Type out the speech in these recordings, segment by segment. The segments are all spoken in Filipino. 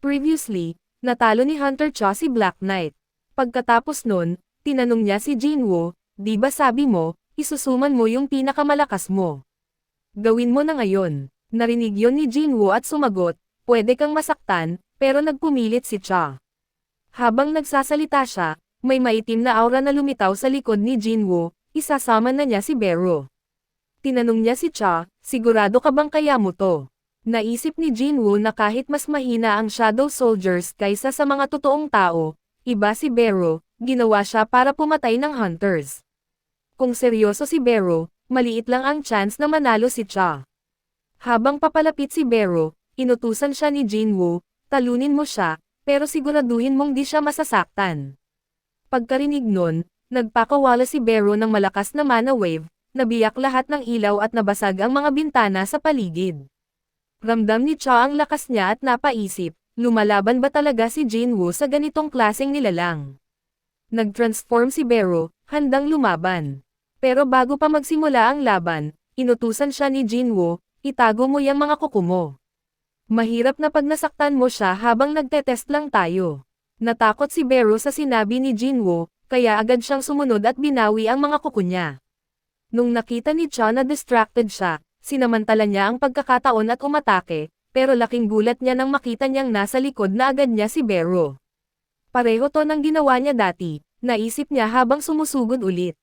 Previously, natalo ni Hunter Cha si Black Knight. Pagkatapos nun, tinanong niya si Jinwoo, "Di ba sabi mo, isusuman mo yung pinakamalakas mo? Gawin mo na ngayon." Narinig yon ni Jinwoo at sumagot, "Pwede kang masaktan," pero nagpumilit si Cha. Habang nagsasalita siya, may maitim na aura na lumitaw sa likod ni Jinwoo, isasama na niya si Bero. Tinanong niya si Cha, "Sigurado ka bang kaya mo to?" Naisip ni Jinwoo na kahit mas mahina ang Shadow Soldiers kaysa sa mga totoong tao, iba si Bero, ginawa siya para pumatay ng hunters. Kung seryoso si Bero, maliit lang ang chance na manalo si Cha. Habang papalapit si Bero, inutusan siya ni Jinwoo, "Talunin mo siya, pero siguraduhin mong di siya masasaktan." Pagkarinig nun, nagpakawala si Bero ng malakas na mana wave, nabiyak lahat ng ilaw at nabasag ang mga bintana sa paligid. Ramdam ni Cha ang lakas niya at napaisip, lumalaban ba talaga si Jinwoo sa ganitong klaseng nilalang? Nag-transform si Bero, handang lumaban. Pero bago pa magsimula ang laban, inutusan siya ni Jinwoo, "Itago mo yung mga kuko mo. Mahirap na pag nasaktan mo siya habang nagtetest lang tayo." Natakot si Bero sa sinabi ni Jinwoo, kaya agad siyang sumunod at binawi ang mga kuko niya. Nung nakita ni Cha na distracted siya, sinamantala niya ang pagkakataon at umatake, pero laking gulat niya nang makita niyang nasa likod na agad niya si Bero. Pareho to ng ginawa niya dati, naisip niya habang sumusugod ulit.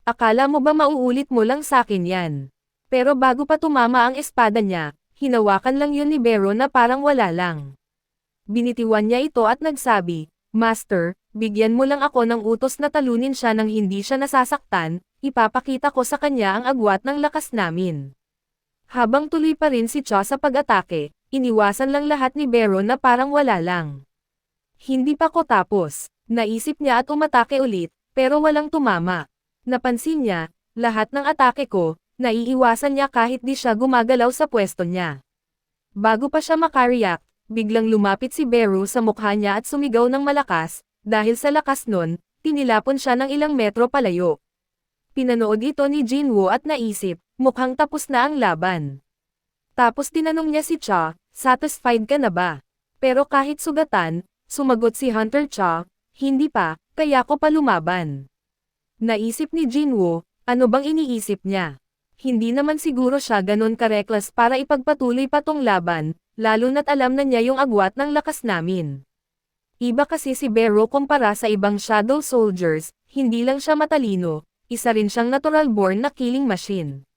"Akala mo ba mauulit mo lang sakin yan?" Pero bago pa tumama ang espada niya, hinawakan lang yun ni Bero na parang wala lang. Binitiwan niya ito at nagsabi, "Master, bigyan mo lang ako ng utos na talunin siya nang hindi siya nasasaktan, ipapakita ko sa kanya ang agwat ng lakas namin." Habang tuloy pa rin si Cha sa pag-atake, iniwasan lang lahat ni Bero na parang wala lang. "Hindi pa ko tapos," naisip niya at umatake ulit, pero walang tumama. Napansin niya, lahat ng atake ko, naiiwasan niya kahit di siya gumagalaw sa pwesto niya. Bago pa siya makareact, biglang lumapit si Bero sa mukha niya at sumigaw ng malakas, dahil sa lakas nun, tinilapon siya ng ilang metro palayo. Pinanood ito ni Jinwoo at naisip, mukhang tapos na ang laban. Tapos tinanong niya si Cha, "Satisfied ka na ba?" Pero kahit sugatan, sumagot si Hunter Cha, "Hindi pa, kaya ko pa lumaban." Naisip ni Jinwoo, ano bang iniisip niya? Hindi naman siguro siya ganon ka-reckless para ipagpatuloy pa tong laban, lalo na't alam na niya yung agwat ng lakas namin. Iba kasi si Bero kumpara sa ibang Shadow Soldiers, hindi lang siya matalino, isa rin siyang natural-born na killing machine.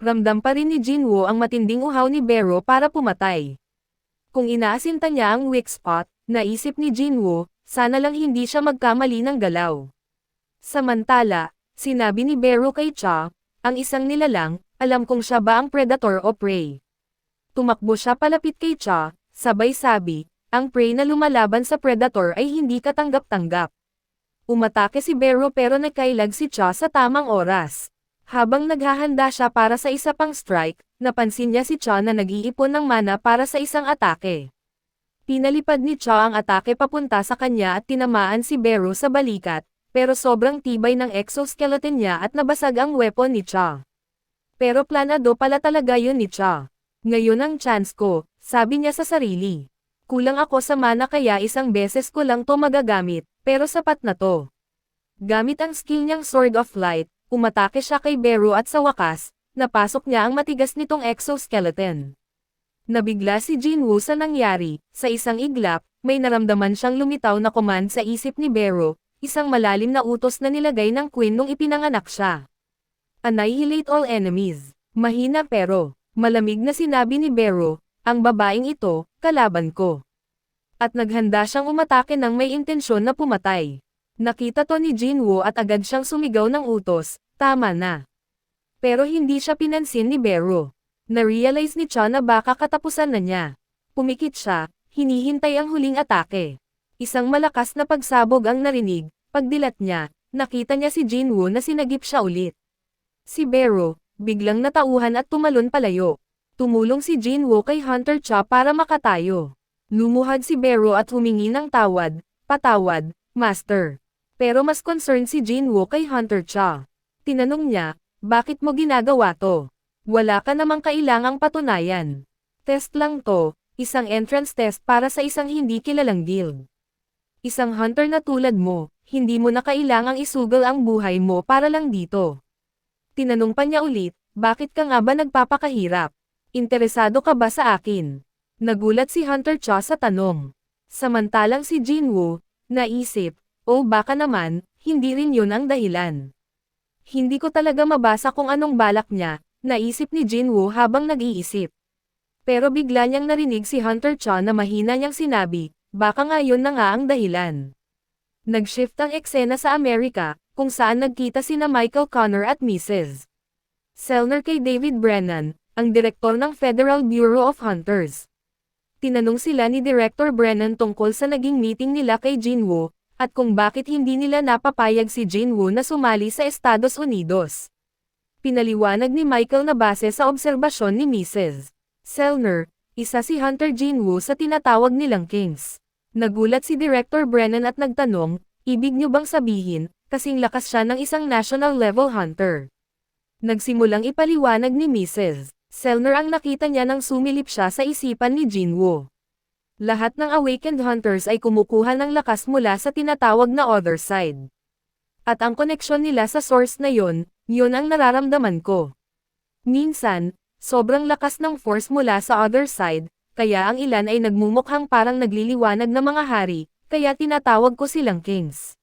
Ramdam pa rin ni Jinwoo ang matinding uhaw ni Bero para pumatay. Kung inaasinta niya ang weak spot, naisip ni Jinwoo, sana lang hindi siya magkamali ng galaw. Samantala, sinabi ni Bero kay Cha, "Ang isang nilalang, alam kong siya ba ang predator o prey." Tumakbo siya palapit kay Cha, sabay sabi, "Ang prey na lumalaban sa predator ay hindi katanggap-tanggap." Umatake si Bero pero nakailag si Cha sa tamang oras. Habang naghahanda siya para sa isa pang strike, napansin niya si Cha na nag-iipon ng mana para sa isang atake. Pinalipad ni Cha ang atake papunta sa kanya at tinamaan si Bero sa balikat, pero sobrang tibay ng exoskeleton niya at nabasag ang weapon ni Cha. Pero planado pala talaga yun ni Cha. "Ngayon ang chance ko," sabi niya sa sarili. "Kulang ako sa mana kaya isang beses ko lang to magagamit, pero sapat na to." Gamit ang skill niyang Sword of Light, umatake siya kay Bero at sa wakas, napasok niya ang matigas nitong exoskeleton. Nabigla si Jinwoo sa nangyari, sa isang iglap, may naramdaman siyang lumitaw na command sa isip ni Bero, isang malalim na utos na nilagay ng Queen nung ipinanganak siya. "Annihilate all enemies." Mahina pero malamig na sinabi ni Bero, "Ang babaeng ito, kalaban ko." At naghanda siyang umatake nang may intensyon na pumatay. Nakita to ni Jinwoo at agad siyang sumigaw ng utos, "Tama na." Pero hindi siya pinansin ni Bero. Na-realize ni Cha na baka katapusan na niya. Pumikit siya, hinihintay ang huling atake. Isang malakas na pagsabog ang narinig, pagdilat niya, nakita niya si Jinwoo na sinagip siya ulit. Si Bero, biglang natauhan at tumalon palayo. Tumulong si Jinwoo kay Hunter Cha para makatayo. Lumuhad si Bero at humingi ng tawad, "Patawad, Master." Pero mas concerned si Jinwoo kay Hunter Cha. Tinanong niya, "Bakit mo ginagawa to? Wala ka namang kailangang patunayan. Test lang to," Isang entrance test para sa isang hindi kilalang guild. Isang hunter na tulad mo, hindi mo na kailangang isugal ang buhay mo para lang dito. Tinanong pa niya ulit, bakit ka nga ba nagpapakahirap? Interesado ka ba sa akin? Nagulat si Hunter Cha sa tanong. Samantalang si Jinwoo, naisip, o baka naman, hindi rin yun ang dahilan. Hindi ko talaga mabasa kung anong balak niya, naisip ni Jinwoo habang nag-iisip. Pero bigla niyang narinig si Hunter Cha na mahina niyang sinabi, baka nga yun na nga ang dahilan. Nag-shift ang eksena sa Amerika, kung saan nagkita sina Michael Connor at Mrs. Selner kay David Brennan, ang direktor ng Federal Bureau of Hunters. Tinanong sila ni Director Brennan tungkol sa naging meeting nila kay Jinwoo, at kung bakit hindi nila napapayag si Jinwoo na sumali sa Estados Unidos. Pinaliwanag ni Michael na base sa obserbasyon ni Mrs. Selner, isa si Hunter Jinwoo sa tinatawag nilang Kings. Nagulat si Director Brennan at nagtanong, ibig niyo bang sabihin, kasing lakas siya ng isang national level hunter? Nagsimulang ipaliwanag ni Mrs. Selner ang nakita niya nang sumilip siya sa isipan ni Jinwoo. Lahat ng awakened hunters ay kumukuha ng lakas mula sa tinatawag na other side. At ang koneksyon nila sa source na yun ang nararamdaman ko. Minsan, sobrang lakas ng force mula sa other side, kaya ang ilan ay nagmumukhang parang nagliliwanag na mga hari, kaya tinatawag ko silang kings.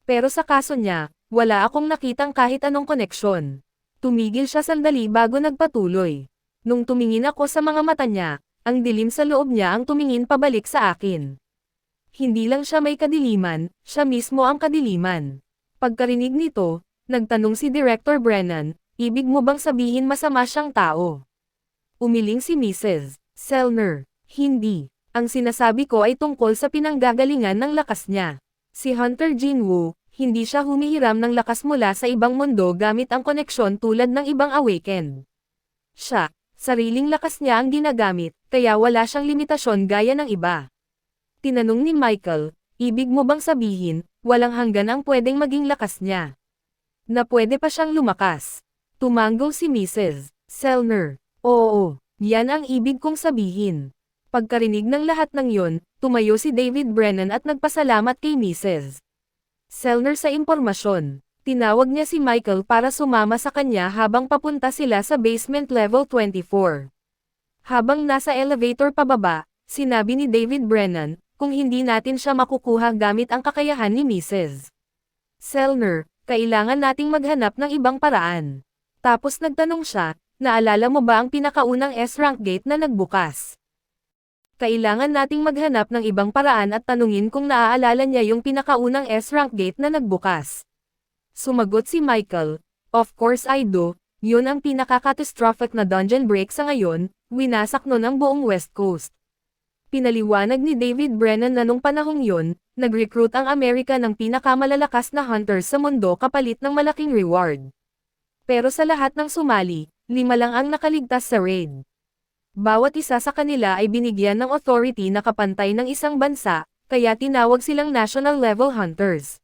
Pero sa kaso niya, wala akong nakitang kahit anong koneksyon. Tumigil siya sandali bago nagpatuloy. Nung tumingin ako sa mga mata niya, ang dilim sa loob niya ang tumingin pabalik sa akin. Hindi lang siya may kadiliman, siya mismo ang kadiliman. Pagkarinig nito, nagtanong si Director Brennan, ibig mo bang sabihin masama siyang tao? Umiling si Mrs. Selner, hindi. Ang sinasabi ko ay tungkol sa pinanggagalingan ng lakas niya. Si Hunter Jinwoo, hindi siya humihiram ng lakas mula sa ibang mundo gamit ang koneksyon tulad ng ibang awakened. Siya, sariling lakas niya ang ginagamit, kaya wala siyang limitasyon gaya ng iba. Tinanong ni Michael, ibig mo bang sabihin, walang hanggan ang pwedeng maging lakas niya? Na pwede pa siyang lumakas. Tumango si Mrs. Selner, oo, yan ang ibig kong sabihin. Pagkarinig ng lahat ng yon, tumayo si David Brennan at nagpasalamat kay Mrs. Selner sa impormasyon. Tinawag niya si Michael para sumama sa kanya habang papunta sila sa basement level 24. Habang nasa elevator pababa, sinabi ni David Brennan, kung hindi natin siya makukuha gamit ang kakayahan ni Mrs. Selner, kailangan nating maghanap ng ibang paraan. Tapos nagtanong siya, naalala mo ba ang pinakaunang S-rank gate na nagbukas? Kailangan nating maghanap ng ibang paraan at tanungin kung naaalala niya yung pinakaunang S-rank gate na nagbukas. Sumagot si Michael, of course I do, yun ang pinaka-catastrophic na dungeon break sa ngayon, winasak nun ang buong West Coast. Pinaliwanag ni David Brennan na nung panahong yun, nag-recruit ang Amerika ng pinakamalalakas na hunters sa mundo kapalit ng malaking reward. Pero sa lahat ng sumali, 5 lang ang nakaligtas sa raid. Bawat isa sa kanila ay binigyan ng authority na kapantay ng isang bansa, kaya tinawag silang national level hunters.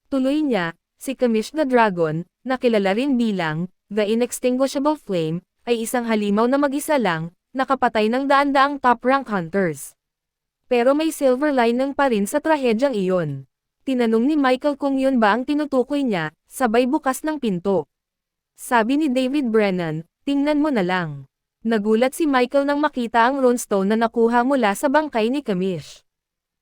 Tuloy niya, si Kamish the Dragon, na kilala rin bilang The Inextinguishable Flame, ay isang halimaw na mag-isa lang, nakapatay ng daan-daang top-rank hunters. Pero may silver lining pa rin sa trahedyang iyon. Tinanong ni Michael kung yun ba ang tinutukoy niya, sabay bukas ng pinto. Sabi ni David Brennan, tingnan mo na lang. Nagulat si Michael nang makita ang runestone na nakuha mula sa bangkay ni Kamish.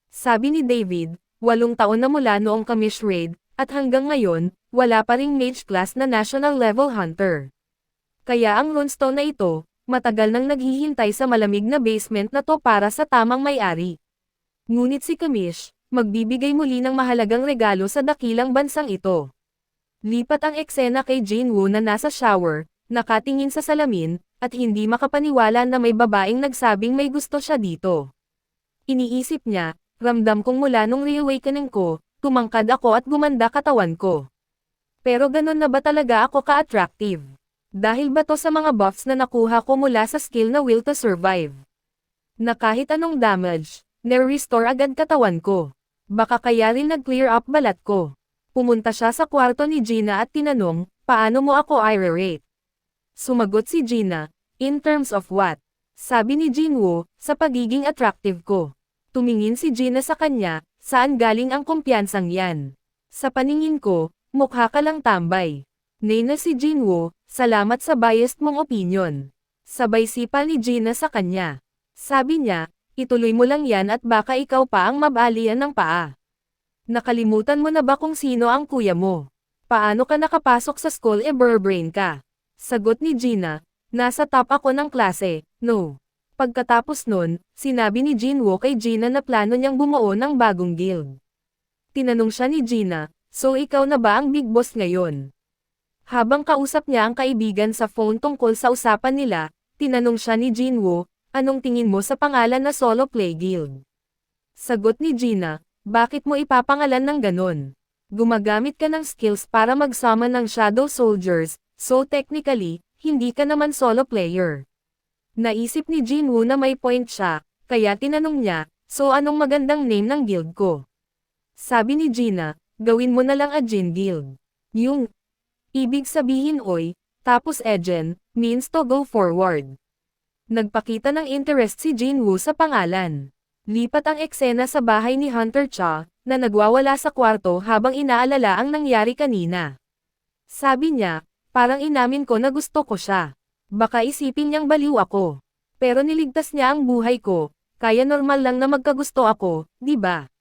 Sabi ni David, 8 taon na mula noong Kamish raid, at hanggang ngayon, wala pa ring mage class na national level hunter. Kaya ang runestone na ito, matagal nang naghihintay sa malamig na basement na to para sa tamang may-ari. Ngunit si Kamish, magbibigay muli ng mahalagang regalo sa dakilang bansang ito. Lipat ang eksena kay Jinwoo na nasa shower, nakatingin sa salamin, at hindi makapaniwala na may babaeng nagsabing may gusto siya dito. Iniisip niya, ramdam kong mula nung reawakening ko, tumangkad ako at gumanda katawan ko. Pero ganun na ba talaga ako ka-attractive? Dahil ba to sa mga buffs na nakuha ko mula sa skill na Will to Survive? Na kahit anong damage, nare-restore agad katawan ko. Baka kaya rin nag-clear up balat ko. Pumunta siya sa kwarto ni Gina at tinanong, paano mo ako i-rate? Sumagot si Gina, in terms of what? Sabi ni Jinwoo, sa pagiging attractive ko. Tumingin si Gina sa kanya, saan galing ang kumpiyansang yan? Sa paningin ko, mukha ka lang tambay. Nay na si Jinwoo, salamat sa biased mong opinion. Sabay sipal ni Gina sa kanya. Sabi niya, ituloy mo lang yan at baka ikaw pa ang mabalian ng paa. Nakalimutan mo na ba kung sino ang kuya mo? Paano ka nakapasok sa school brain ka? Sagot ni Gina, nasa top ako ng klase, no. Pagkatapos nun, sinabi ni Jinwoo kay Gina na plano niyang bumuo ng bagong guild. Tinanong siya ni Gina, so ikaw na ba ang big boss ngayon? Habang kausap niya ang kaibigan sa phone tungkol sa usapan nila, tinanong siya ni Jinwoo, anong tingin mo sa pangalan na solo play guild? Sagot ni Gina, bakit mo ipapangalan ng ganon? Gumagamit ka ng skills para mag-summon ng shadow soldiers, so technically, hindi ka naman solo player. Naisip ni Jinwoo na may point siya, kaya tinanong niya, so anong magandang name ng guild ko? Sabi ni Gina, gawin mo na lang a Jin Guild. Yung ibig sabihin oy, tapos Egen, means to go forward. Nagpakita ng interest si Jinwoo sa pangalan. Lipat ang eksena sa bahay ni Hunter Cha, na nagwawala sa kwarto habang inaalala ang nangyari kanina. Sabi niya, parang inamin ko na gusto ko siya. Baka isipin niyang baliw ako. Pero niligtas niya ang buhay ko, kaya normal lang na magkagusto ako, di ba?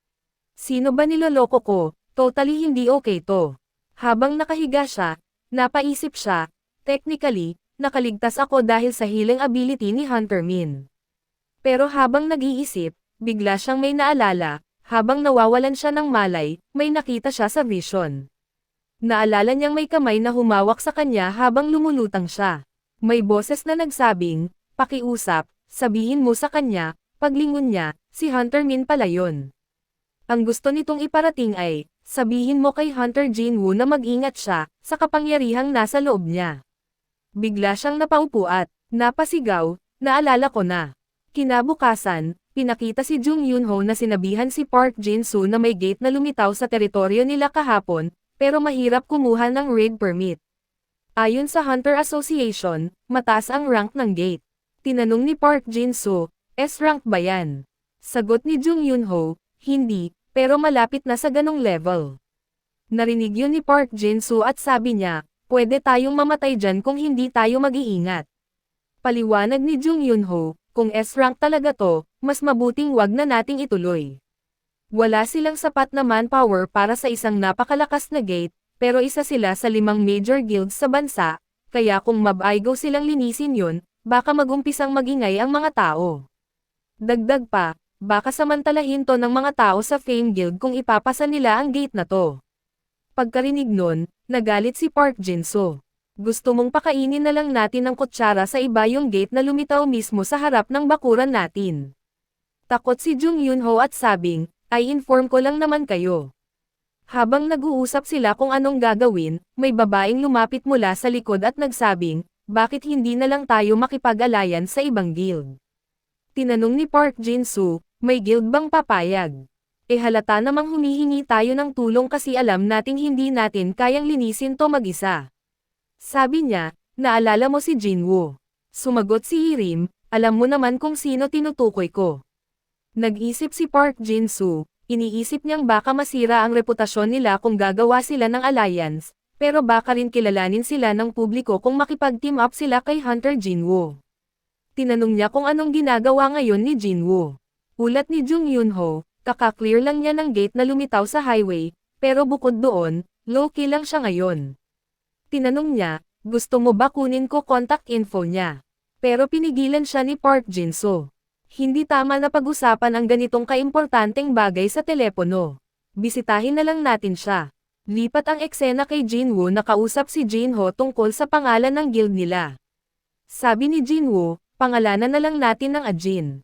Sino ba niloloko ko? Totally hindi okay to. Habang nakahiga siya, napaisip siya, technically, nakaligtas ako dahil sa healing ability ni Hunter Min. Pero habang nag-iisip, bigla siyang may naalala, habang nawawalan siya ng malay, may nakita siya sa vision. Naalala niyang may kamay na humawak sa kanya habang lumulutang siya. May boses na nagsabing, pakiusap, sabihin mo sa kanya, paglingon niya, si Hunter Min pala yun. Ang gusto nitong iparating ay, sabihin mo kay Hunter Jinwoo na mag-ingat siya, sa kapangyarihang nasa loob niya. Bigla siyang napaupo at, napasigaw, naalala ko na. Kinabukasan, pinakita si Jung Yunho na sinabihan si Park Jin-soo na may gate na lumitaw sa teritoryo nila kahapon, pero mahirap kumuha ng raid permit. Ayon sa Hunter Association, mataas ang rank ng gate. Tinanong ni Park Jin-soo, S-rank ba yan? Sagot ni Jung Yunho, hindi, pero malapit na sa ganong level. Narinig yun ni Park Jin-soo at sabi niya, pwede tayong mamatay dyan kung hindi tayo mag-iingat. Paliwanag ni Jung Yunho, kung S-rank talaga to, mas mabuting wag na nating ituloy. Wala silang sapat na manpower para sa isang napakalakas na gate, pero isa sila sa 5 major guilds sa bansa, kaya kung mab-aigo silang linisin yun, baka magumpisang magingay ang mga tao. Dagdag pa, baka samantalahin to ng mga tao sa Fame Guild kung ipapasa nila ang gate na to. Pagkarinig nun, nagalit si Park Jin-soo. Gusto mong pakainin na lang natin ng kutsara sa iba yung gate na lumitaw mismo sa harap ng bakuran natin. Takot si Jung Yunho at sabing, ay inform ko lang naman kayo. Habang nag-uusap sila kung anong gagawin, may babaeng lumapit mula sa likod at nagsabing, bakit hindi na lang tayo makipag-alayan sa ibang guild? Tinanong ni Park Jin-soo, may guild bang papayag? Halata namang humihingi tayo ng tulong kasi alam nating hindi natin kayang linisin to mag-isa. Sabi niya, naalala mo si Jinwoo. Sumagot si Hirim, alam mo naman kung sino tinutukoy ko. Nag-isip si Park Jin-soo. Iniisip niyang baka masira ang reputasyon nila kung gagawa sila ng alliance, pero baka rin kilalanin sila ng publiko kung makipag-team up sila kay Hunter Jinwoo. Tinanong niya kung anong ginagawa ngayon ni Jinwoo. Ulat ni Jung Yunho, kaka-clear lang niya ng gate na lumitaw sa highway, pero bukod doon, low-key lang siya ngayon. Tinanong niya, gusto mo ba kunin ko contact info niya? Pero pinigilan siya ni Park Jin-soo. Hindi tama na pag-usapan ang ganitong kaimportanteng bagay sa telepono. Bisitahin na lang natin siya. Lipat ang eksena kay Jinwoo na kausap si Jinho tungkol sa pangalan ng guild nila. Sabi ni Jinwoo, pangalanan na lang natin ng Ajin.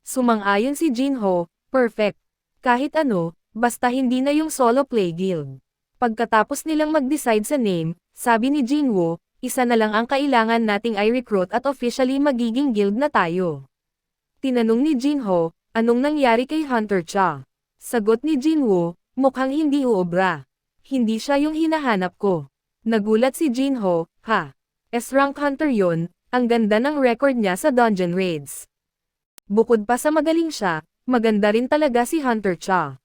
Sumang-ayon si Jinho, perfect. Kahit ano, basta hindi na yung solo play guild. Pagkatapos nilang mag-decide sa name, sabi ni Jinwoo, isa na lang ang kailangan nating i-recruit at officially magiging guild na tayo. Tinanong ni Jinho, anong nangyari kay Hunter Cha? Sagot ni Jinwoo, mukhang hindi uobra. Hindi siya yung hinahanap ko. Nagulat si Jinho, ha? S-rank hunter yon, Ang ganda ng record niya sa dungeon raids. Bukod pa sa magaling siya, maganda rin talaga si Hunter Cha.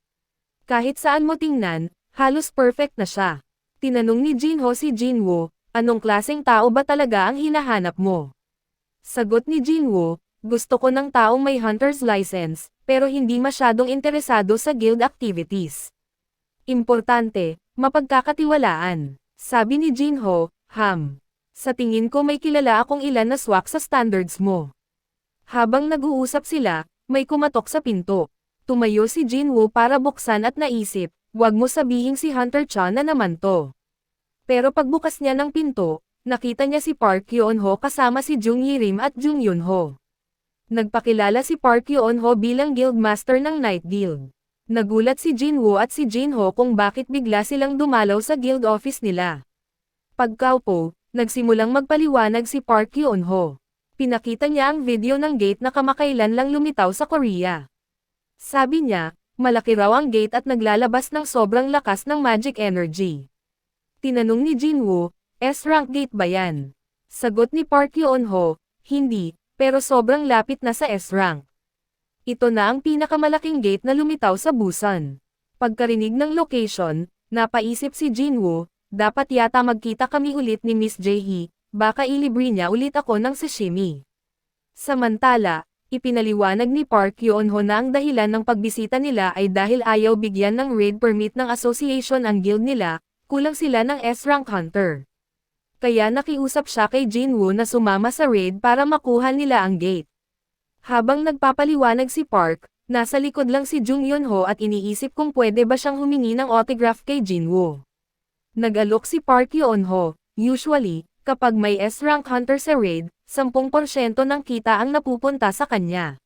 Kahit saan mo tingnan, halos perfect na siya. Tinanong ni Jinho si Jinwoo, anong klaseng tao ba talaga ang hinahanap mo? Sagot ni Jinwoo, gusto ko ng taong may hunter's license, pero hindi masyadong interesado sa guild activities. Importante, mapagkakatiwalaan. Sabi ni Jinho, Sa tingin ko may kilala akong ilan na swak sa standards mo. Habang nag-uusap sila, may kumatok sa pinto. Tumayo si Jinwoo para buksan at naisip, wag mo sabihing si Hunter Cha na naman to. Pero pagbukas niya ng pinto, nakita niya si Park Yeon-ho kasama si Jung Yi-rim at Jung Yun-ho. Nagpakilala si Park Yeon-ho bilang guildmaster ng Night Guild. Nagulat si Jinwoo at si Jinho kung bakit bigla silang dumalaw sa guild office nila. Pagkaupo, nagsimulang magpaliwanag si Park Yeon-ho. Pinakita niya ang video ng gate na kamakailan lang lumitaw sa Korea. Sabi niya, malaki raw ang gate at naglalabas ng sobrang lakas ng magic energy. Tinanong ni Jinwoo, S-rank gate ba yan? Sagot ni Park Yeon-ho, hindi, pero sobrang lapit na sa S-rank. Ito na ang pinakamalaking gate na lumitaw sa Busan. Pagkarinig ng location, napaisip si Jinwoo, dapat yata magkita kami ulit ni Miss Jae-hee, baka ilibre niya ulit ako ng sashimi. Samantala, ipinaliwanag ni Park Yeon-ho na ang dahilan ng pagbisita nila ay dahil ayaw bigyan ng raid permit ng association ang guild nila, kulang sila ng S-rank hunter. Kaya nakiusap siya kay Jinwoo na sumama sa raid para makuha nila ang gate. Habang nagpapaliwanag si Park, nasa likod lang si Jung Yun-ho at iniisip kung pwede ba siyang humingi ng autograph kay Jinwoo. Nag-alok si Park Yeon-ho, usually, kapag may S-rank hunter sa raid, 10% ng kita ang napupunta sa kanya.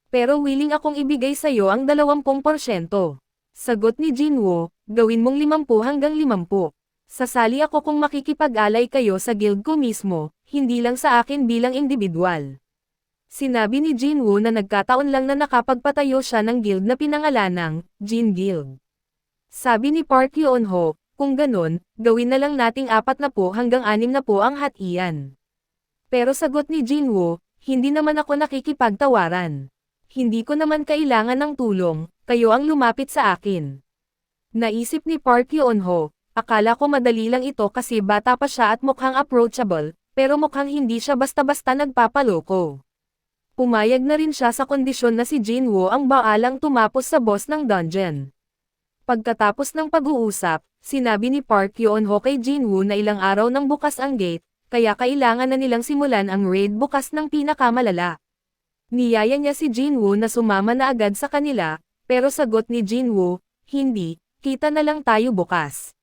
Pero willing akong ibigay sa'yo ang 20%. Sagot ni Jinwoo, gawin mong 50 hanggang 50. Sasali ako kung makikipag-alay kayo sa guild ko mismo, hindi lang sa akin bilang individual. Sinabi ni Jinwoo na nagkataon lang na nakapagpatayo siya ng guild na pinangalanang Jin Guild. Sabi ni Park Yeon-ho, kung ganon, gawin na lang nating 40 hanggang 60 ang hatian. Pero sagot ni Jinwoo, hindi naman ako nakikipagtawaran. Hindi ko naman kailangan ng tulong, kayo ang lumapit sa akin. Naisip ni Park Yeon-ho, akala ko madali lang ito kasi bata pa siya at mukhang approachable, pero mukhang hindi siya basta-basta nagpapaloko. Pumayag na rin siya sa kondisyon na si Jinwoo ang baalang tumapos sa boss ng dungeon. Pagkatapos ng pag-uusap, sinabi ni Park Yeon-ho kay Jinwoo na ilang araw nang bukas ang gate, kaya kailangan na nilang simulan ang raid bukas ng pinakamalala. Niyaya niya si Jinwoo na sumama na agad sa kanila, pero sagot ni Jinwoo, hindi, kita na lang tayo bukas.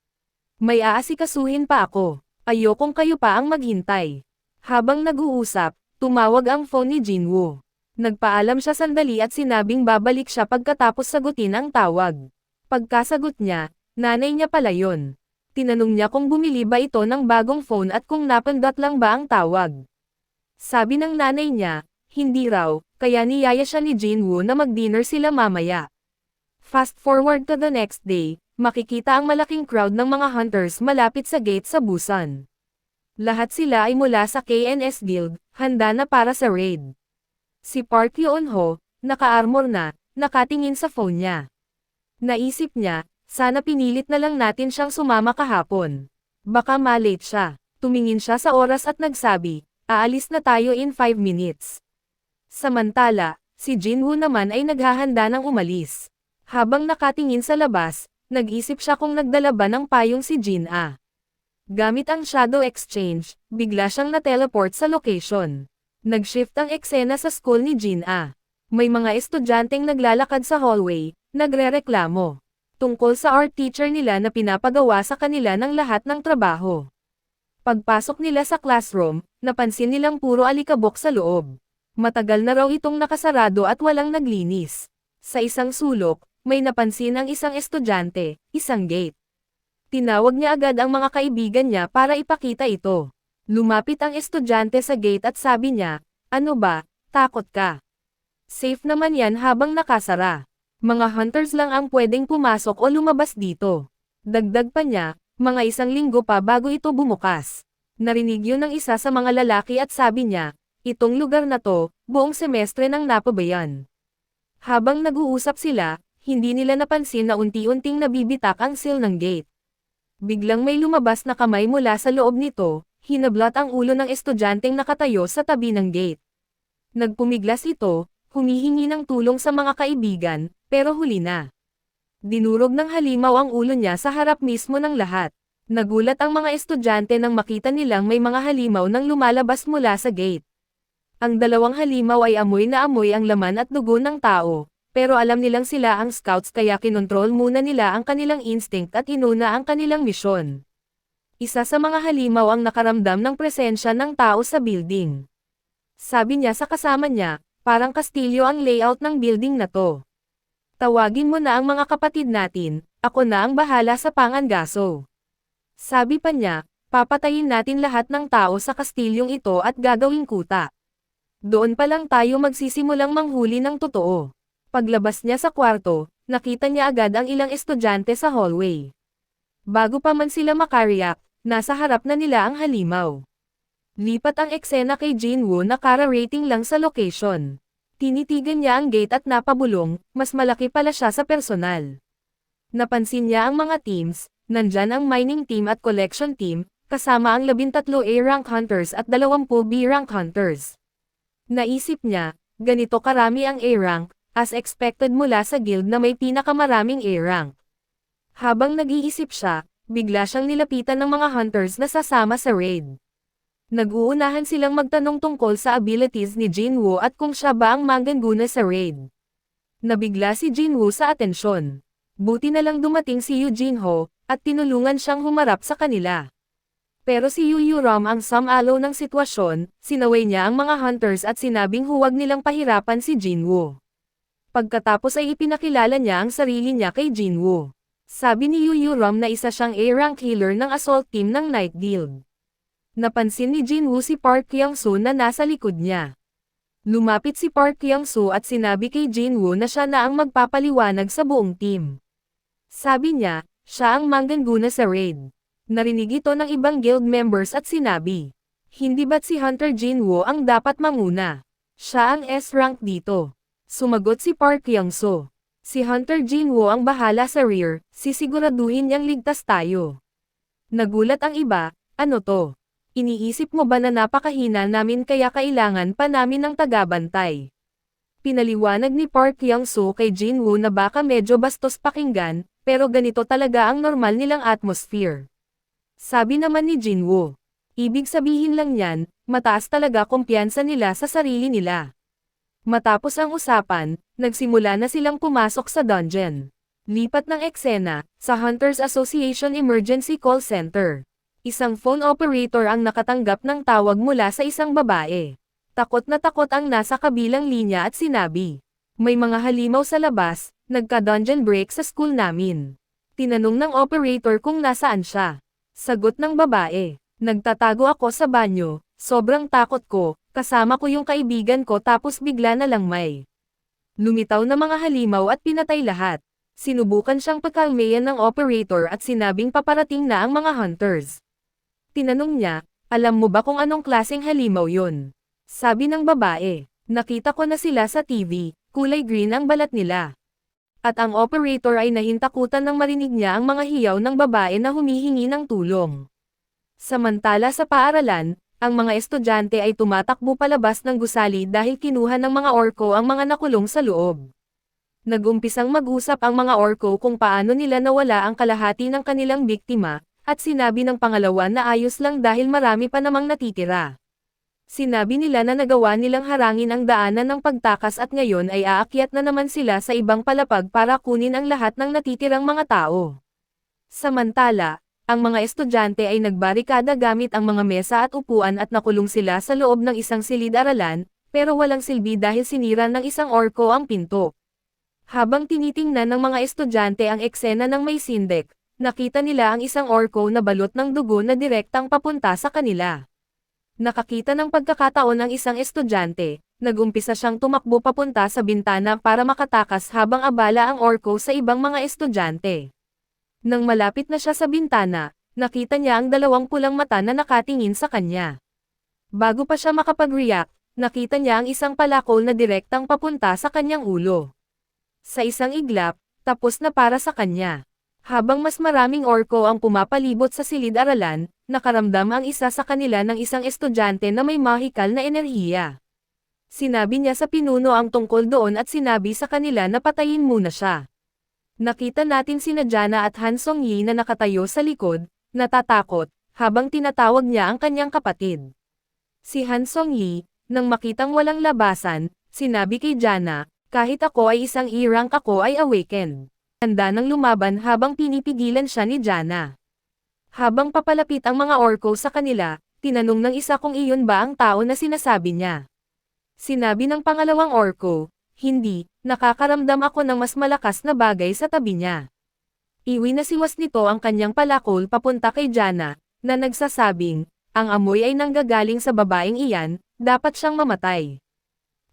May aasikasuhin pa ako, ayokong kayo pa ang maghintay. Habang nag-uusap, tumawag ang phone ni Jinwoo. Nagpaalam siya sandali at sinabing babalik siya pagkatapos sagutin ang tawag. Pagkasagot niya, nanay niya pala yon. Tinanong niya kung bumili ba ito ng bagong phone at kung napindot lang ba ang tawag. Sabi ng nanay niya, hindi raw, kaya niyaya siya ni Jinwoo na mag-dinner sila mamaya. Fast forward to the next day, makikita ang malaking crowd ng mga hunters malapit sa gate sa Busan. Lahat sila ay mula sa KNS Guild, handa na para sa raid. Si Park Yeon-ho, naka-armor na, nakatingin sa phone niya. Naisip niya, sana pinilit na lang natin siyang sumama kahapon. Baka malate siya. Tumingin siya sa oras at nagsabi, aalis na tayo in 5 minutes. Samantala, si Jinwoo naman ay naghahanda ng umalis. Habang nakatingin sa labas, nag-isip siya kung nagdala ba ng payong si Jin-a. Gamit ang Shadow Exchange, bigla siyang na-teleport sa location. Nag-shift ang eksena sa school ni Jin-a. May mga estudyanteng naglalakad sa hallway, nagrereklamo tungkol sa art teacher nila na pinapagawa sa kanila ng lahat ng trabaho. Pagpasok nila sa classroom, napansin nilang puro alikabok sa loob. Matagal na raw itong nakasarado at walang naglinis. Sa isang sulok, may napansin ang isang estudyante, isang gate. Tinawag niya agad ang mga kaibigan niya para ipakita ito. Lumapit ang estudyante sa gate at sabi niya, ano ba, takot ka? Safe naman yan habang nakasara. Mga hunters lang ang pwedeng pumasok o lumabas dito. Dagdag pa niya, mga 1 linggo pa bago ito bumukas. Narinig yun ng isa sa mga lalaki at sabi niya, itong lugar na to, buong semestre nang napabayan. Habang nag-uusap sila, hindi nila napansin na unti-unting nabibitak ang sill ng gate. Biglang may lumabas na kamay mula sa loob nito, hinablot ang ulo ng estudyanteng nakatayo sa tabi ng gate. Nagpumiglas ito, humihingi ng tulong sa mga kaibigan, pero huli na. Dinurog ng halimaw ang ulo niya sa harap mismo ng lahat. Nagulat ang mga estudyante nang makita nilang may mga halimaw nang lumalabas mula sa gate. Ang dalawang halimaw ay amoy na amoy ang laman at dugo ng tao, pero alam nilang sila ang scouts kaya kinontrol muna nila ang kanilang instinct at inuna ang kanilang misyon. Isa sa mga halimaw ang nakaramdam ng presensya ng tao sa building. Sabi niya sa kasama niya, parang kastilyo ang layout ng building na to. Tawagin mo na ang mga kapatid natin, ako na ang bahala sa pangangaso. Sabi pa niya, papatayin natin lahat ng tao sa kastilyong ito at gagawing kuta. Doon pa lang tayo magsisimulang manghuli ng totoo. Paglabas niya sa kwarto, nakita niya agad ang ilang estudyante sa hallway. Bago pa man sila makariyak, nasa harap na nila ang halimaw. Lipat ang eksena kay Jinwoo na kara-rating lang sa location. Tinitigan niya ang gate at napabulong, mas malaki pala siya sa personal. Napansin niya ang mga teams. Nandyan ang mining team at collection team, kasama ang 13 A-rank hunters at 20 B-rank hunters. Naisip niya, ganito karami ang A-rank, as expected mula sa guild na may pinakamaraming A-rank. Habang nag-iisip siya, bigla siyang nilapitan ng mga hunters na sasama sa raid. Nag-uunahan silang magtanong tungkol sa abilities ni Jinwoo at kung siya ba ang manggaguna sa raid. Nabigla si Jinwoo sa atensyon. Buti na lang dumating si Yu Jinho, at tinulungan siyang humarap sa kanila. Pero si Yu Yuram ang sumalo ng sitwasyon, sinaway niya ang mga hunters at sinabing huwag nilang pahirapan si Jinwoo. Pagkatapos ay ipinakilala niya ang sarili niya kay Jinwoo. Sabi ni Yu Yuram na isa siyang A-rank healer ng assault team ng Night Guild. Napansin ni Jinwoo si Park Kyung-soo na nasa likod niya. Lumapit si Park Kyung-soo at sinabi kay Jinwoo na siya na ang magpapaliwanag sa buong team. Sabi niya, siya ang manggaguna sa raid. Narinig ito ng ibang guild members at sinabi, hindi ba't si Hunter Jinwoo ang dapat manguna? Siya ang S-rank dito. Sumagot si Park Kyung-soo. Si Hunter Jinwoo ang bahala sa rear, sisiguraduhin niyang ligtas tayo. Nagulat ang iba, ano to? Iniisip mo ba na napakahina namin kaya kailangan pa namin ng tagabantay? Pinaliwanag ni Park Kyung-soo kay Jinwoo na baka medyo bastos pakinggan, pero ganito talaga ang normal nilang atmosphere. Sabi naman ni Jinwoo, ibig sabihin lang yan, mataas talaga kumpiyansa nila sa sarili nila. Matapos ang usapan, nagsimula na silang pumasok sa dungeon. Lipat ng eksena, sa Hunters Association Emergency Call Center. Isang phone operator ang nakatanggap ng tawag mula sa isang babae. Takot na takot ang nasa kabilang linya at sinabi, may mga halimaw sa labas, nagka-dungeon break sa school namin. Tinanong ng operator kung nasaan siya. Sagot ng babae, nagtatago ako sa banyo, sobrang takot ko, kasama ko yung kaibigan ko tapos bigla na lang may lumitaw na mga halimaw at pinatay lahat. Sinubukan siyang pagkalmayan ng operator at sinabing paparating na ang mga hunters. Tinanong niya, alam mo ba kung anong klaseng halimaw yun? Sabi ng babae, nakita ko na sila sa TV, kulay green ang balat nila. At ang operator ay nahintakutan nang marinig niya ang mga hiyaw ng babae na humihingi ng tulong. Samantala sa paaralan, ang mga estudyante ay tumatakbo palabas ng gusali dahil kinuha ng mga orko ang mga nakulong sa loob. Nag-umpisang mag-usap ang mga orko kung paano nila nawala ang kalahati ng kanilang biktima, at sinabi ng pangalawa na ayos lang dahil marami pa namang natitira. Sinabi nila na nagawa nilang harangin ang daanan ng pagtakas at ngayon ay aakyat na naman sila sa ibang palapag para kunin ang lahat ng natitirang mga tao. Samantala, ang mga estudyante ay nagbarikada gamit ang mga mesa at upuan at nakulong sila sa loob ng isang silid-aralan, pero walang silbi dahil sinira ng isang orko ang pinto. Habang tinitingnan ng mga estudyante ang eksena ng may sindek, nakita nila ang isang orko na balot ng dugo na direktang papunta sa kanila. Nakakita ng pagkakataon ang isang estudyante, nag-umpisa siyang tumakbo papunta sa bintana para makatakas habang abala ang orko sa ibang mga estudyante. Nang malapit na siya sa bintana, nakita niya ang dalawang pulang mata na nakatingin sa kanya. Bago pa siya makapag-react, nakita niya ang isang palakol na direktang papunta sa kanyang ulo. Sa isang iglap, tapos na para sa kanya. Habang mas maraming orko ang pumapalibot sa silid-aralan, nakaramdam ang isa sa kanila ng isang estudyante na may mahikal na enerhiya. Sinabi niya sa pinuno ang tungkol doon at sinabi sa kanila na patayin muna siya. Nakita natin sina Jana at Han Song-yi na nakatayo sa likod, natatakot, habang tinatawag niya ang kanyang kapatid. Si Han Song-yi, nang makitang walang labasan, sinabi kay Jana, kahit ako ay isang E-rank ako ay awakened. Handa ng lumaban habang pinipigilan siya ni Jana. Habang papalapit ang mga orko sa kanila, tinanong ng isa kung iyon ba ang tao na sinasabi niya. Sinabi ng pangalawang orko, hindi, nakakaramdam ako ng mas malakas na bagay sa tabi niya. Iwinasiwas nito ang kanyang palakol papunta kay Jana, na nagsasabing, ang amoy ay nanggagaling sa babaeng iyan, dapat siyang mamatay.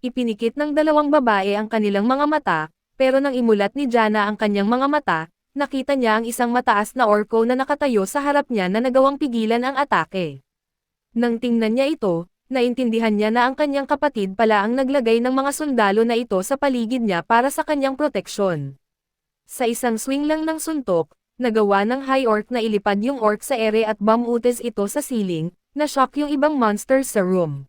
Ipinikit ng dalawang babae ang kanilang mga mata, pero nang imulat ni Jana ang kanyang mga mata, nakita niya ang isang mataas na orko na nakatayo sa harap niya na nagawang pigilan ang atake. Nang tingnan niya ito, naintindihan niya na ang kanyang kapatid pala ang naglagay ng mga sundalo na ito sa paligid niya para sa kanyang proteksyon. Sa isang swing lang ng suntok, nagawa ng high orc na ilipad yung orc sa ere at bumutes ito sa ceiling, na-shock yung ibang monsters sa room.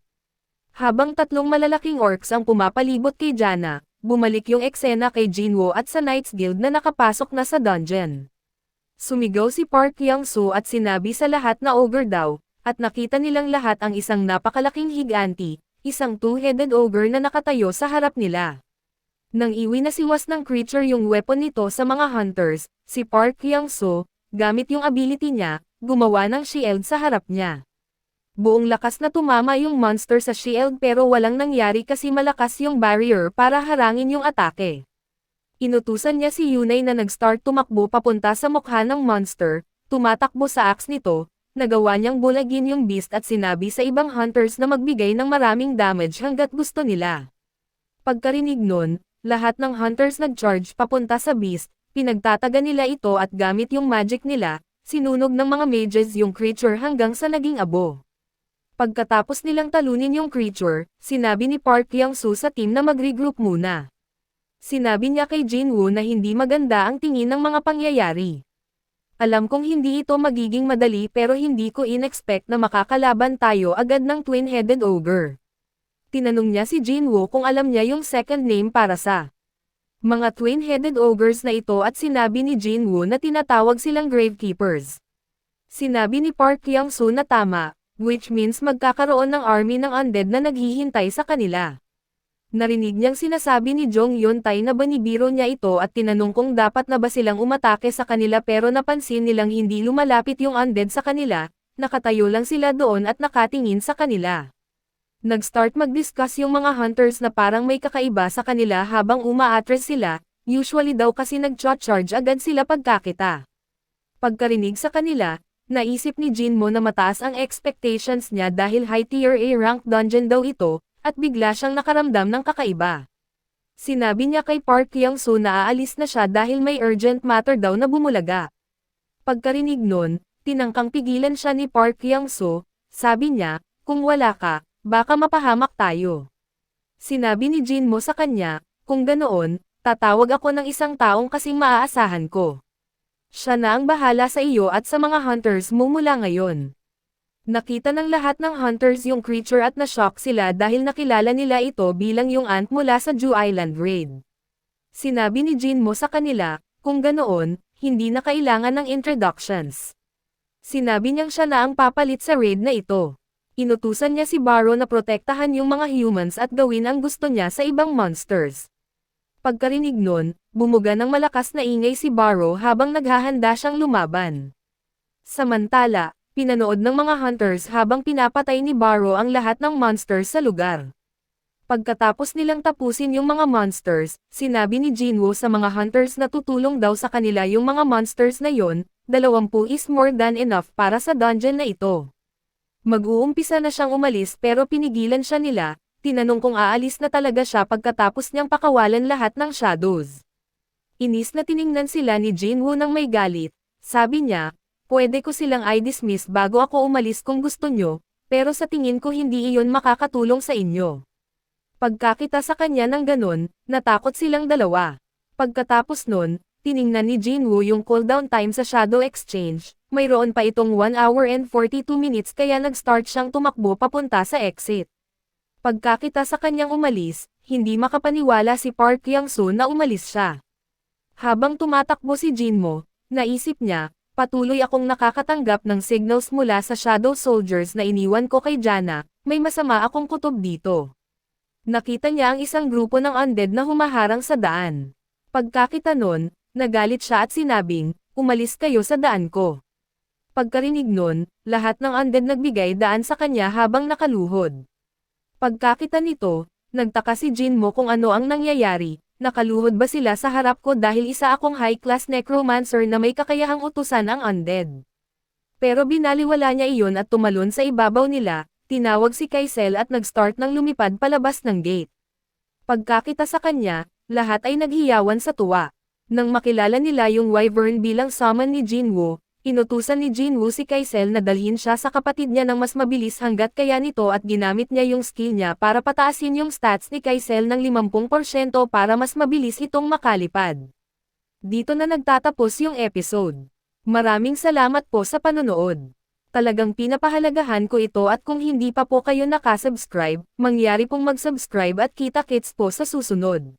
Habang tatlong malalaking orcs ang pumapalibot kay Jana, bumalik yung eksena kay Jinwoo at sa Knights Guild na nakapasok na sa dungeon. Sumigaw si Park Young-soo at sinabi sa lahat na ogre daw, at nakita nilang lahat ang isang napakalaking higanti, isang two-headed ogre na nakatayo sa harap nila. Nang iwinasiwas ng creature yung weapon nito sa mga hunters, si Park Young-soo, gamit yung ability niya, gumawa ng shield sa harap niya. Buong lakas na tumama yung monster sa shield pero walang nangyari kasi malakas yung barrier para harangin yung atake. Inutusan niya si Yunai na nag-start tumakbo papunta sa mukha ng monster, tumatakbo sa axe nito, nagawa niyang bulagin yung beast at sinabi sa ibang hunters na magbigay ng maraming damage hanggat gusto nila. Pagkarinig nun, lahat ng hunters nag-charge papunta sa beast, pinagtataga nila ito at gamit yung magic nila, sinunog ng mga mages yung creature hanggang sa naging abo. Pagkatapos nilang talunin yung creature, sinabi ni Park Young-soo sa team na mag-regroup muna. Sinabi niya kay Jinwoo na hindi maganda ang tingin ng mga pangyayari. Alam kong hindi ito magiging madali pero hindi ko in-expect na makakalaban tayo agad ng twin-headed ogre. Tinanong niya si Jinwoo kung alam niya yung second name para sa mga twin-headed ogres na ito at sinabi ni Jinwoo na tinatawag silang Gravekeepers. Sinabi ni Park Young-soo na tama, which means magkakaroon ng army ng undead na naghihintay sa kanila. Narinig niyang sinasabi ni Jong Yun-tai na banibiro niya ito at tinanong kung dapat na ba silang umatake sa kanila pero napansin nilang hindi lumalapit yung undead sa kanila, nakatayo lang sila doon at nakatingin sa kanila. Nag-start mag-discuss yung mga hunters na parang may kakaiba sa kanila habang uma-address sila, usually daw kasi nag-charge agad sila pagkakita. Pagkarinig sa kanila, naisip ni Jinmo na mataas ang expectations niya dahil high tier A rank dungeon daw ito, at bigla siyang nakaramdam ng kakaiba. Sinabi niya kay Park Young-soo na aalis na siya dahil may urgent matter daw na bumulaga. Pagkarinig nun, tinangkang pigilan siya ni Park Young-soo, sabi niya, kung wala ka, baka mapahamak tayo. Sinabi ni Jinmo sa kanya, kung ganoon, tatawag ako ng isang taong kasing maaasahan ko. Siya na ang bahala sa iyo at sa mga hunters mo mula ngayon. Nakita ng lahat ng hunters yung creature at na-shock sila dahil nakilala nila ito bilang yung ant mula sa Jew Island raid. Sinabi ni Jinmo sa kanila, kung ganoon, hindi na kailangan ng introductions. Sinabi niyang siya na ang papalit sa raid na ito. Inutusan niya si Barrow na protektahan yung mga humans at gawin ang gusto niya sa ibang monsters. Pagkarinig nun, bumuga ng malakas na ingay si Barrow habang naghahanda siyang lumaban. Samantala, pinanood ng mga hunters habang pinapatay ni Barrow ang lahat ng monsters sa lugar. Pagkatapos nilang tapusin yung mga monsters, sinabi ni Jinwoo sa mga hunters na tutulong daw sa kanila yung mga monsters na yon, 20 is more than enough para sa dungeon na ito. Mag-uumpisa na siyang umalis pero pinigilan siya nila, tinanong kung aalis na talaga siya pagkatapos niyang pakawalan lahat ng shadows. Inis na tiningnan sila ni Jinwoo nang may galit, sabi niya, Pwede ko silang i-dismiss bago ako umalis kung gusto nyo, pero sa tingin ko hindi iyon makakatulong sa inyo. Pagkakita sa kanya ng ganon, natakot silang dalawa. Pagkatapos nun, tiningnan ni Jinwoo yung cooldown time sa Shadow Exchange, mayroon pa itong 1 hour and 42 minutes kaya nag-start siyang tumakbo papunta sa exit. Pagkakita sa kanyang umalis, hindi makapaniwala si Park Hyung-soo na umalis siya. Habang tumatakbo si Jinwoo, naisip niya, patuloy akong nakakatanggap ng signals mula sa Shadow Soldiers na iniwan ko kay Jana, may masama akong kutob dito. Nakita niya ang isang grupo ng undead na humaharang sa daan. Pagkakita nun, nagalit siya at sinabing, umalis kayo sa daan ko. Pagkarinig nun, lahat ng undead nagbigay daan sa kanya habang nakaluhod. Pagkakita nito, nagtaka si Jinwoo kung ano ang nangyayari. Nakaluhod ba sila sa harap ko dahil isa akong high-class necromancer na may kakayahang utusan ang undead? Pero binaliwala niya iyon at tumalon sa ibabaw nila, tinawag si Kaisel at nag-start ng lumipad palabas ng gate. Pagkakita sa kanya, lahat ay naghiyawan sa tuwa. Nang makilala nila yung Wyvern bilang summon ni Jinwoo, inutusan ni Jinwoo si Kaisel na dalhin siya sa kapatid niya ng mas mabilis hanggat kaya nito at ginamit niya yung skill niya para pataasin yung stats ni Kaisel ng 50% para mas mabilis itong makalipad. Dito na nagtatapos yung episode. Maraming salamat po sa panonood. Talagang pinapahalagahan ko ito at kung hindi pa po kayo nakasubscribe, mangyari pong mag-subscribe at kita-kits po sa susunod.